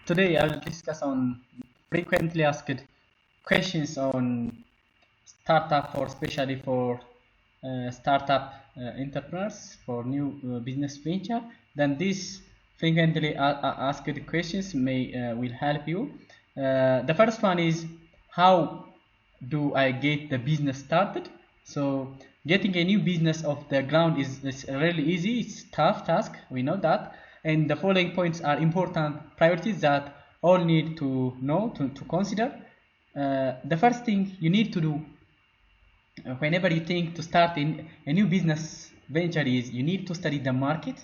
Today I will discuss on frequently asked questions on startup, or especially for startup entrepreneurs for new business venture. Then these frequently asked questions may will help you. The first one is, how do I get the business started? So getting a new business off the ground is really easy. It's a tough task, we know that, and the following points are important priorities that all need to know, to consider. The first thing you need to do whenever you think to start in a new business venture is, you need to study the market,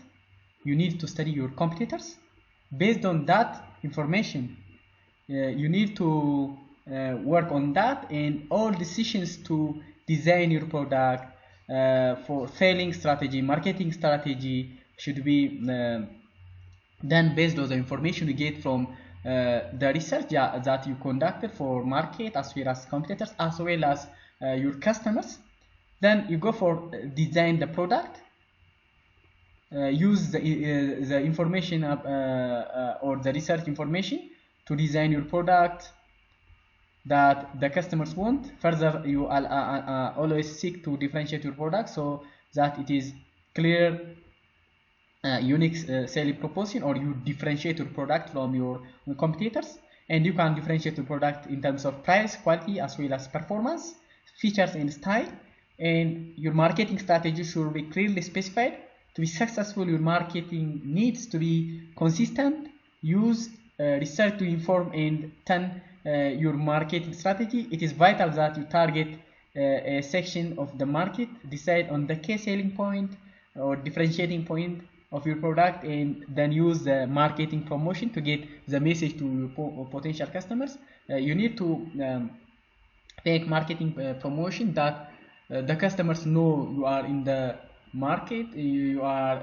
you need to study your competitors. Based on that information, you need to work on that, and all decisions to design your product, for selling strategy, marketing strategy, should be done based on the information you get from the research that you conducted for market, as well as competitors, as well as your customers. Then you go for design the product, use the information or the research information to design your product that the customers want. Further, you always seek to differentiate your product so that it is clear, unique selling proposition, or you differentiate your product from your competitors. And you can differentiate your product in terms of price, quality, as well as performance, features, and style. And your marketing strategy should be clearly specified. To be successful, your marketing needs to be consistent. Use research to inform and turn your marketing strategy. It is vital that you target a section of the market, decide on the key selling point or differentiating point of your product, and then use the marketing promotion to get the message to your potential customers. You need to take marketing promotion that the customers know you are in the market, you are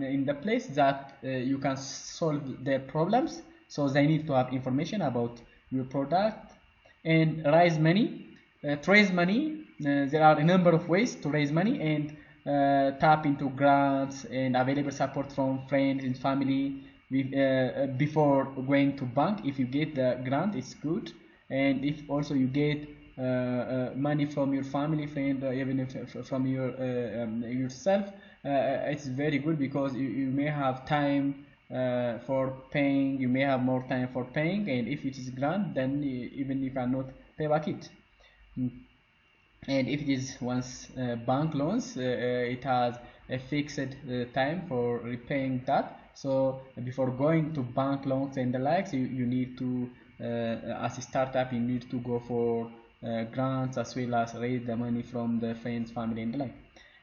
in the place that you can solve their problems. So they need to have information about your product. And raise money. To raise money, there are a number of ways to raise money, and tap into grants and available support from friends and family before going to bank. If you get the grant, it's good. And if also you get money from your family, friend, even if from your yourself, it's very good, because you may have time for paying, you may have more time for paying. And if it is grant, then even you cannot pay back it. And if it is once bank loans, it has a fixed time for repaying that. So before going to bank loans and the likes, you need to, as a startup, you need to go for grants, as well as raise the money from the friends, family, and the like.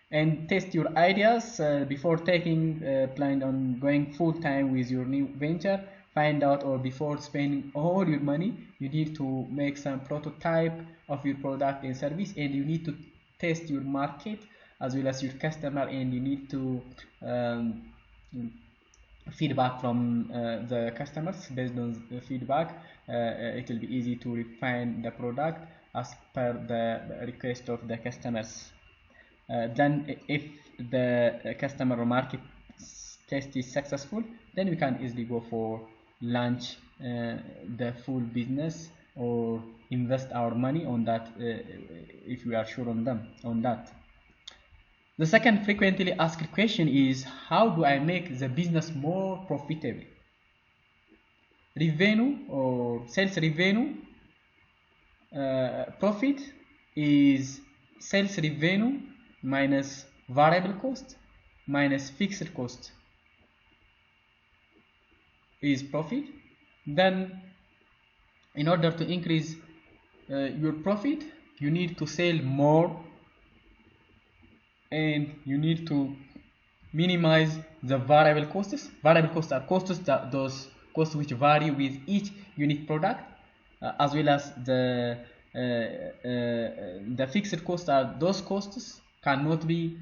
And test your ideas before taking plan on going full-time with your new venture. Find out, or before spending all your money, you need to make some prototype of your product and service, and you need to test your market as well as your customer, and you need to feedback from the customers. Based on the feedback, it will be easy to refine the product as per the request of the customers. Then if the customer or market test is successful, then we can easily go for launch the full business, or invest our money on that if we are sure on that. The second frequently asked question is, how do I make the business more profitable? Revenue, or sales revenue, profit is sales revenue minus variable cost minus fixed cost is profit. Then in order to increase your profit, you need to sell more, and you need to minimize the variable costs. Variable costs are costs that those costs which vary with each unique product, as well as the fixed costs are those costs cannot be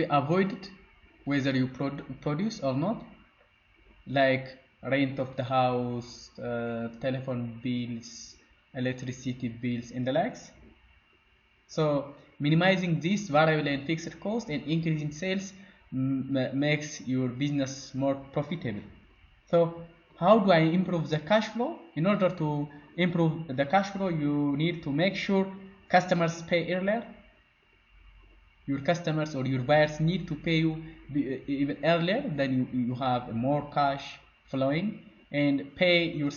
avoided whether you produce or not, like rent of the house, telephone bills, electricity bills, and the likes. So minimizing these variable and fixed costs and increasing sales makes your business more profitable. So how do I improve the cash flow? In order to improve the cash flow, you need to make sure customers pay earlier. Your customers or your buyers need to pay you even earlier, then you have more cash flowing, and pay your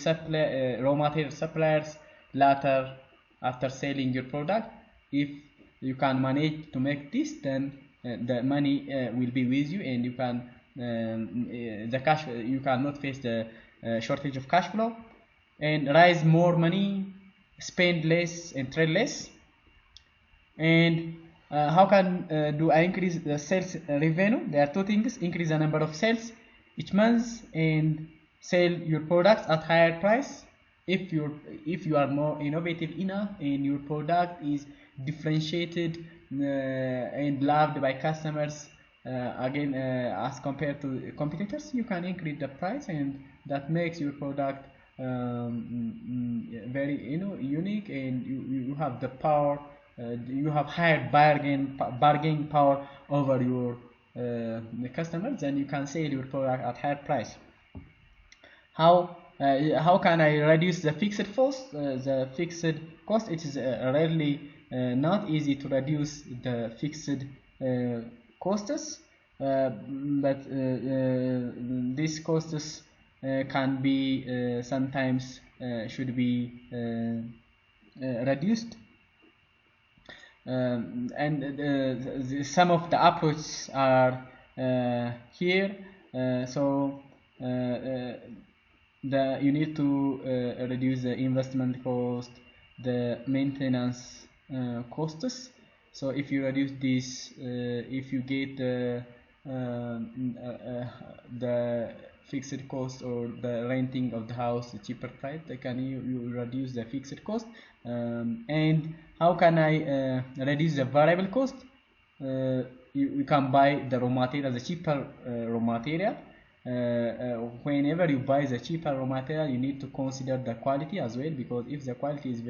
raw material suppliers later after selling your product. If you can manage to make this, then the money will be with you, and you can you cannot face the shortage of cash flow, and raise more money, spend less, and trade less. And how can do I increase the sales revenue? There are two things: increase the number of sales each month and sell your products at higher price. If you are more innovative enough and your product is differentiated and loved by customers, again as compared to competitors, you can increase the price, and that makes your product very unique, and you have the power. You have higher bargaining power over your customers, then you can sell your product at higher price. How can I reduce the fixed cost? The fixed cost, it is rarely not easy to reduce the fixed costs, but these costs can be sometimes should be reduced. And some of the approaches are here. You need to reduce the investment cost, the maintenance costs. So if you reduce this, if you get the fixed cost or the renting of the house cheaper price, then you reduce the fixed cost. And how can I reduce the variable cost? You can buy the raw material, the cheaper raw material. Whenever you buy the cheaper raw material, you need to consider the quality as well, because if the quality is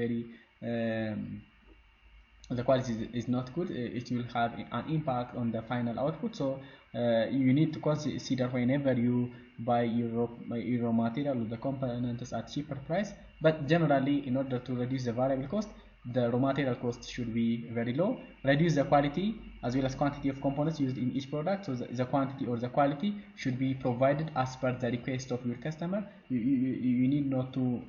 is not good, it will have an impact on the final output. So you need to consider whenever you buy your raw material or the components at cheaper price. But generally, in order to reduce the variable cost, the raw material cost should be very low. Reduce the quality as well as quantity of components used in each product. So the quantity or the quality should be provided as per the request of your customer. You need not to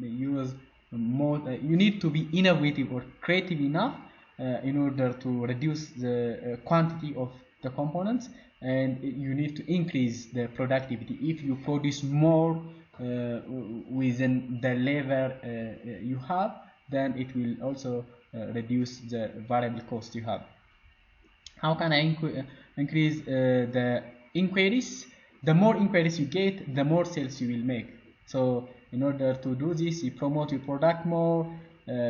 use more. You need to be innovative or creative enough in order to reduce the quantity of the components, and you need to increase the productivity. If you produce more within the level you have, then it will also reduce the variable cost you have. How can I increase the inquiries? The more inquiries you get, the more sales you will make. So in order to do this, you promote your product more.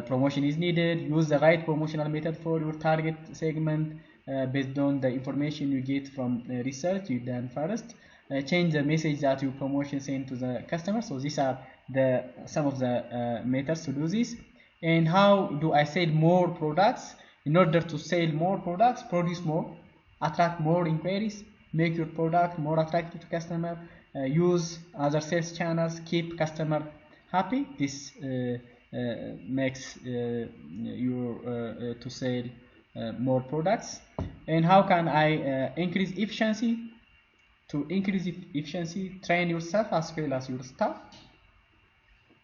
Promotion is needed. Use the right promotional method for your target segment based on the information you get from research you done first. Change the message that your promotion send to the customer. So these are some of the methods to do this. And how do I sell more products? In order to sell more products, produce more, attract more inquiries, make your product more attractive to customer, use other sales channels, keep customer happy. This makes you to sell more products. And how can I increase efficiency? To increase efficiency, train yourself as well as your staff,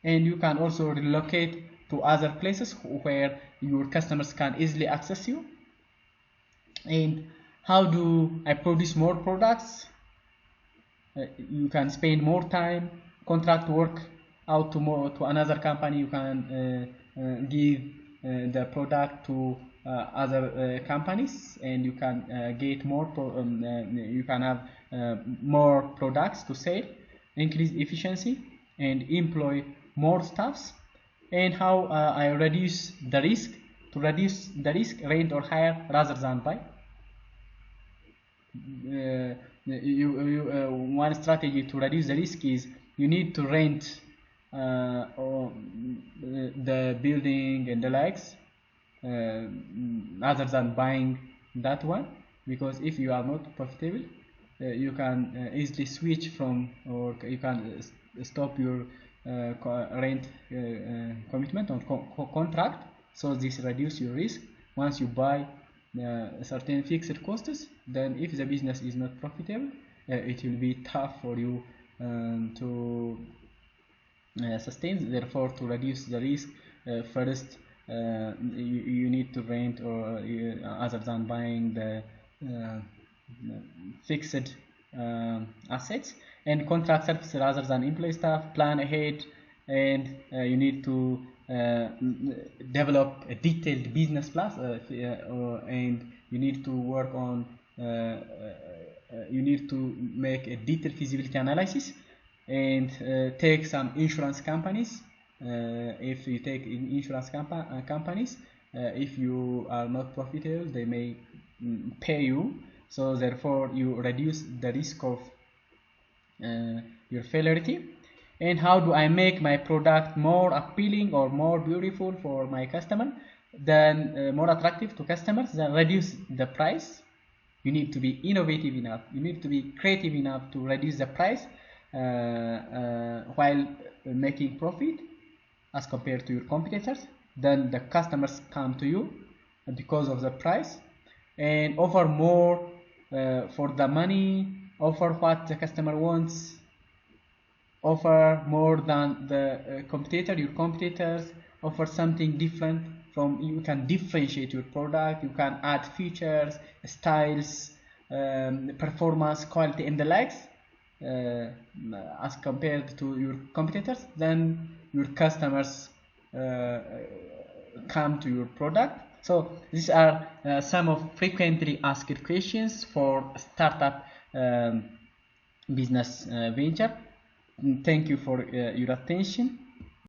and you can also relocate to other places where your customers can easily access you. And how do I produce more products? You can spend more time, contract work out to another company. You can give the product to other companies, and you can get more you can have more products to sell, increase efficiency, and employ more staffs. And how I reduce the risk? To reduce the risk, rent or hire rather than buy. One strategy to reduce the risk is you need to rent the building and the likes rather than buying that one. because if you are not profitable, you can easily switch from, or you can stop your rent commitment on contract. So this reduce your risk. Once you buy certain fixed costs, then if the business is not profitable, it will be tough for you to sustain. Therefore, to reduce the risk, first you need to rent, or other than buying the fixed assets and contract services rather than employee staff. Plan ahead, and you need to develop a detailed business plan, and you need to work on you need to make a detailed feasibility analysis, and take some insurance companies. If you take insurance companies, if you are not profitable, they may pay you. So therefore you reduce the risk of your failure. And how do I make my product more appealing or more beautiful for my customer, then more attractive to customers? Then reduce the price. You need to be innovative enough, you need to be creative enough to reduce the price while making profit as compared to your competitors. Then the customers come to you because of the price, and offer more for the money, offer what the customer wants, offer more than the your competitors, offer something different from. You can differentiate your product, you can add features, styles, performance, quality, and the likes as compared to your competitors. Then your customers come to your product. So these are some of frequently asked questions for startup business venture. Thank you for your attention.